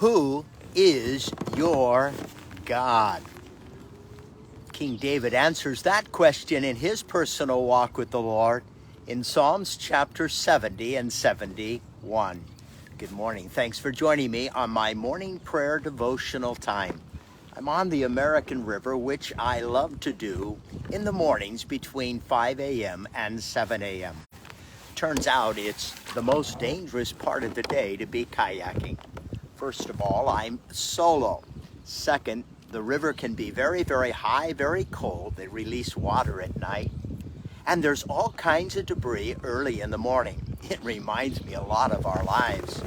Who is your God? King David answers that question in his personal walk with the Lord in Psalms chapter 70 and 71. Good morning. Thanks for joining me on my morning prayer devotional time. I'm on the American River, which I love to do in the mornings between 5 a.m. and 7 a.m. Turns out it's the most dangerous part of the day to be kayaking. First of all, I'm solo. Second, the river can be very, very high, very cold. They release water at night. And there's all kinds of debris early in the morning. It reminds me a lot of our lives.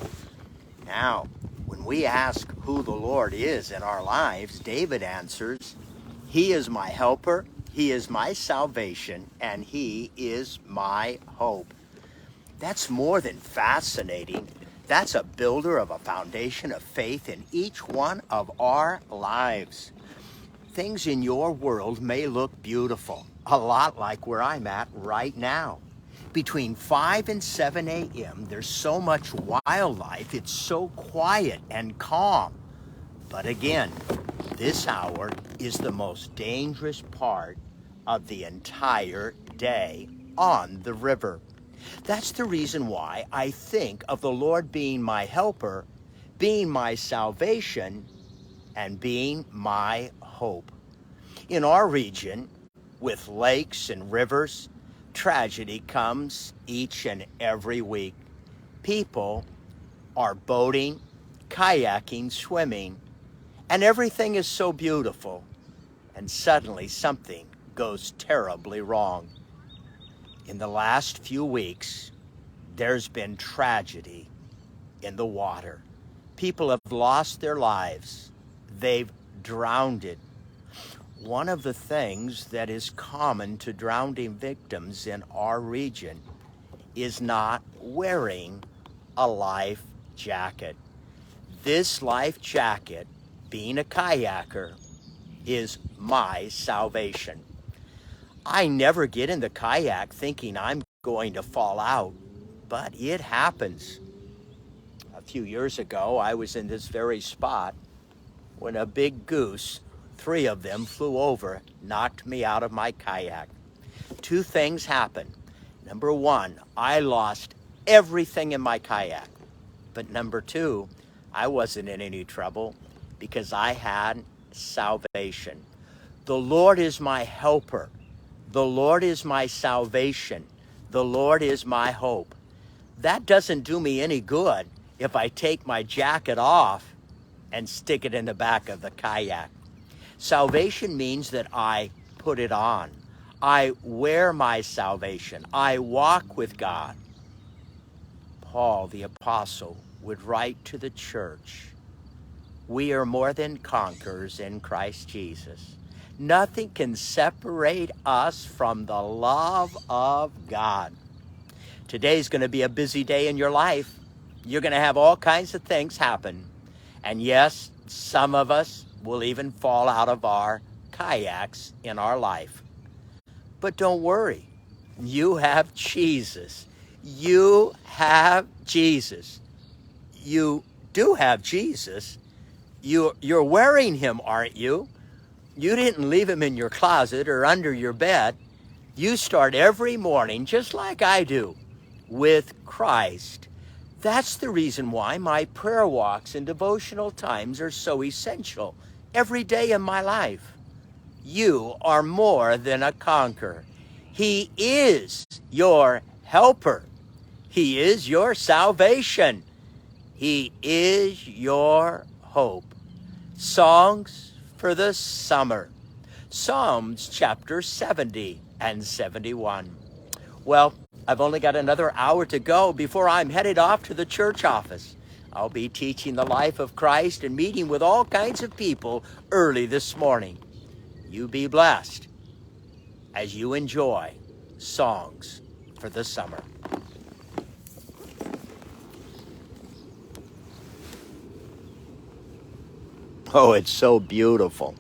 Now, when we ask who the Lord is in our lives, David answers, He is my helper, He is my salvation, and He is my hope. That's more than fascinating. That's a builder of a foundation of faith in each one of our lives. Things in your world may look beautiful, a lot like where I'm at right now. Between 5 and 7 a.m., there's so much wildlife, it's so quiet and calm. But again, this hour is the most dangerous part of the entire day on the river. That's the reason why I think of the Lord being my helper, being my salvation, and being my hope. In our region, with lakes and rivers, tragedy comes each and every week. People are boating, kayaking, swimming, and everything is so beautiful. And suddenly something goes terribly wrong. In the last few weeks, there's been tragedy in the water. People have lost their lives. They've drowned. One of the things that is common to drowning victims in our region is not wearing a life jacket. This life jacket, being a kayaker, is my salvation. I never get in the kayak thinking I'm going to fall out, but it happens. A few years ago, I was in this very spot when a big goose, 3 of them, flew over, knocked me out of my kayak. 2 things happened. Number 1, I lost everything in my kayak. But number 2, I wasn't in any trouble because I had salvation. The Lord is my helper. The Lord is my salvation. The Lord is my hope. That doesn't do me any good if I take my jacket off and stick it in the back of the kayak. Salvation means that I put it on. I wear my salvation. I walk with God. Paul, the apostle, would write to the church, we are more than conquerors in Christ Jesus. Nothing can separate us from the love of God. Today's going to be a busy day in your life. You're going to have all kinds of things happen. And yes, some of us will even fall out of our kayaks in our life. But don't worry. You have Jesus. You have Jesus. You do have Jesus. You're wearing him, aren't you? You didn't leave him in your closet or under your bed. You start every morning, just like I do, with Christ. That's the reason why my prayer walks and devotional times are so essential every day in my life. You are more than a conqueror. He is your helper. He is your salvation. He is your hope. Songs for the summer. Psalms chapter 70 and 71. Well, I've only got another hour to go before I'm headed off to the church office. I'll be teaching the life of Christ and meeting with all kinds of people early this morning. You be blessed as you enjoy Songs for the Summer. Oh, it's so beautiful.